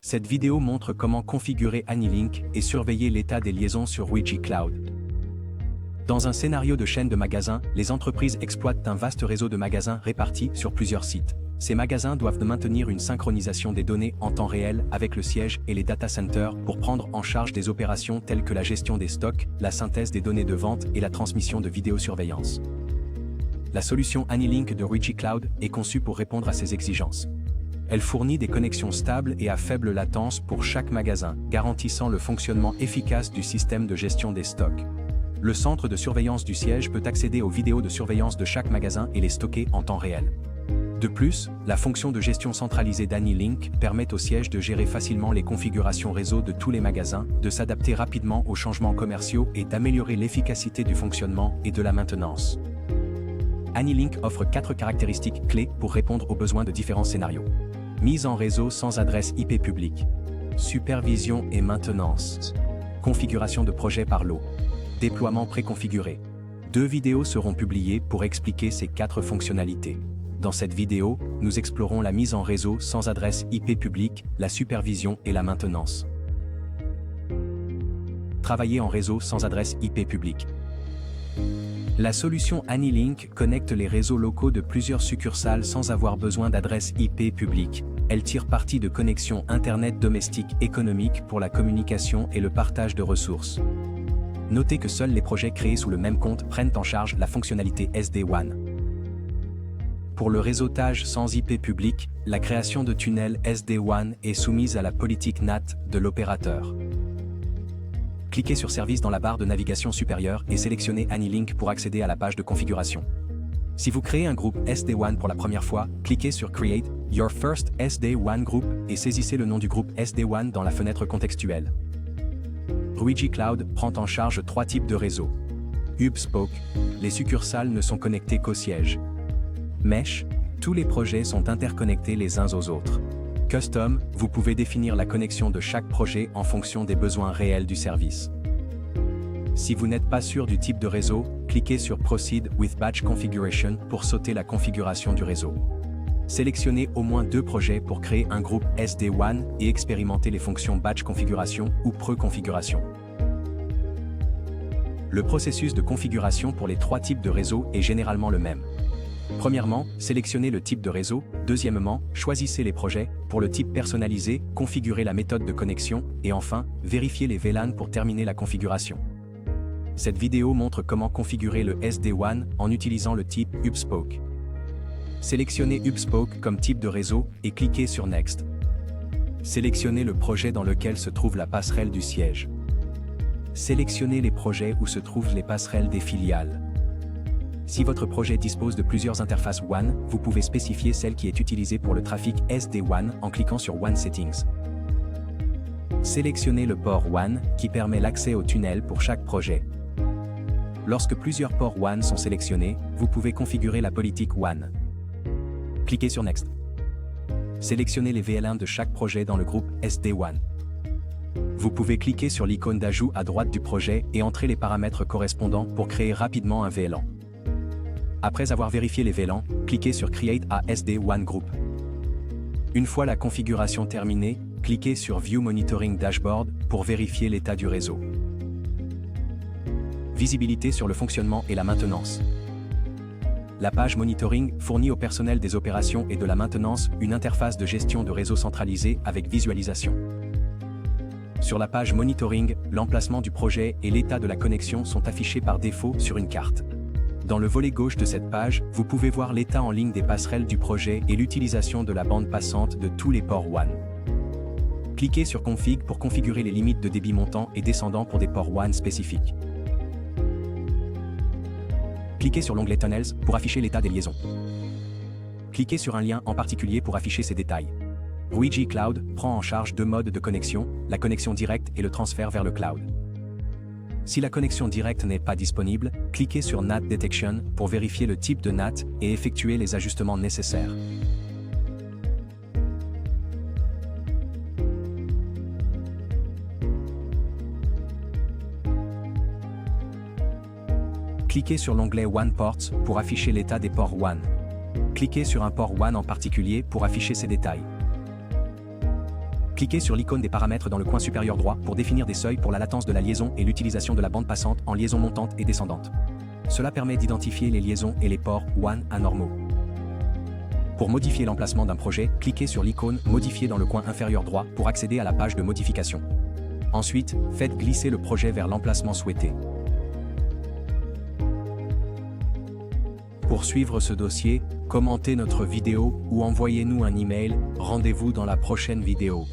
Cette vidéo montre comment configurer AnyLink et surveiller l'état des liaisons sur Wi-Fi Cloud. Dans un scénario de chaîne de magasins, les entreprises exploitent un vaste réseau de magasins répartis sur plusieurs sites. Ces magasins doivent maintenir une synchronisation des données en temps réel avec le siège et les data centers pour prendre en charge des opérations telles que la gestion des stocks, la synthèse des données de vente et la transmission de vidéosurveillance. La solution AnyLink de Wi-Fi Cloud est conçue pour répondre à ces exigences. Elle fournit des connexions stables et à faible latence pour chaque magasin, garantissant le fonctionnement efficace du système de gestion des stocks. Le centre de surveillance du siège peut accéder aux vidéos de surveillance de chaque magasin et les stocker en temps réel. De plus, la fonction de gestion centralisée d'AnyLink permet au siège de gérer facilement les configurations réseau de tous les magasins, de s'adapter rapidement aux changements commerciaux et d'améliorer l'efficacité du fonctionnement et de la maintenance. AnyLink offre 4 caractéristiques clés pour répondre aux besoins de différents scénarios. Mise en réseau sans adresse IP publique. Supervision et maintenance. Configuration de projet par lot. Déploiement préconfiguré. 2 vidéos seront publiées pour expliquer ces 4 fonctionnalités. Dans cette vidéo, nous explorons la mise en réseau sans adresse IP publique, la supervision et la maintenance. Travailler en réseau sans adresse IP publique. La solution AnyLink connecte les réseaux locaux de plusieurs succursales sans avoir besoin d'adresse IP publique. Elle tire parti de connexions Internet domestiques économiques pour la communication et le partage de ressources. Notez que seuls les projets créés sous le même compte prennent en charge la fonctionnalité SD-WAN. Pour le réseautage sans IP public, la création de tunnels SD-WAN est soumise à la politique NAT de l'opérateur. Cliquez sur Service dans la barre de navigation supérieure et sélectionnez AnyLink pour accéder à la page de configuration. Si vous créez un groupe SD-WAN pour la première fois, cliquez sur Create Your First SD-WAN Group et saisissez le nom du groupe SD-WAN dans la fenêtre contextuelle. Wi-Fi Cloud prend en charge 3 types de réseaux. Hub-Spoke, les succursales ne sont connectées qu'au siège. Mesh, tous les projets sont interconnectés les uns aux autres. Custom, vous pouvez définir la connexion de chaque projet en fonction des besoins réels du service. Si vous n'êtes pas sûr du type de réseau, cliquez sur Proceed with Batch Configuration pour sauter la configuration du réseau. Sélectionnez au moins 2 projets pour créer un groupe SD-WAN et expérimenter les fonctions Batch Configuration ou Pre-configuration. Le processus de configuration pour les 3 types de réseaux est généralement le même. Premièrement, sélectionnez le type de réseau. Deuxièmement, choisissez les projets. Pour le type personnalisé, configurez la méthode de connexion. Et enfin, vérifiez les VLAN pour terminer la configuration. Cette vidéo montre comment configurer le SD-WAN en utilisant le type Hub-Spoke. Sélectionnez Hub-Spoke comme type de réseau et cliquez sur Next. Sélectionnez le projet dans lequel se trouve la passerelle du siège. Sélectionnez les projets où se trouvent les passerelles des filiales. Si votre projet dispose de plusieurs interfaces WAN, vous pouvez spécifier celle qui est utilisée pour le trafic SD-WAN en cliquant sur WAN Settings. Sélectionnez le port WAN qui permet l'accès au tunnel pour chaque projet. Lorsque plusieurs ports WAN sont sélectionnés, vous pouvez configurer la politique WAN. Cliquez sur Next. Sélectionnez les VLAN de chaque projet dans le groupe SD-WAN. Vous pouvez cliquer sur l'icône d'ajout à droite du projet et entrer les paramètres correspondants pour créer rapidement un VLAN. Après avoir vérifié les VLAN, cliquez sur Create a SD-WAN Group. Une fois la configuration terminée, cliquez sur View Monitoring Dashboard pour vérifier l'état du réseau. Visibilité sur le fonctionnement et la maintenance. La page Monitoring fournit au personnel des opérations et de la maintenance une interface de gestion de réseau centralisée avec visualisation. Sur la page Monitoring, l'emplacement du projet et l'état de la connexion sont affichés par défaut sur une carte. Dans le volet gauche de cette page, vous pouvez voir l'état en ligne des passerelles du projet et l'utilisation de la bande passante de tous les ports WAN. Cliquez sur Config pour configurer les limites de débit montant et descendant pour des ports WAN spécifiques. Cliquez sur l'onglet Tunnels pour afficher l'état des liaisons. Cliquez sur un lien en particulier pour afficher ces détails. Wi-Fi Cloud prend en charge 2 modes de connexion, la connexion directe et le transfert vers le cloud. Si la connexion directe n'est pas disponible, cliquez sur NAT Detection pour vérifier le type de NAT et effectuer les ajustements nécessaires. Cliquez sur l'onglet WAN Ports pour afficher l'état des ports WAN. Cliquez sur un port WAN en particulier pour afficher ces détails. Cliquez sur l'icône des paramètres dans le coin supérieur droit pour définir des seuils pour la latence de la liaison et l'utilisation de la bande passante en liaison montante et descendante. Cela permet d'identifier les liaisons et les ports WAN anormaux. Pour modifier l'emplacement d'un projet, cliquez sur l'icône « Modifier » dans le coin inférieur droit pour accéder à la page de modification. Ensuite, faites glisser le projet vers l'emplacement souhaité. Pour suivre ce dossier, commentez notre vidéo ou envoyez-nous un email. Rendez-vous dans la prochaine vidéo.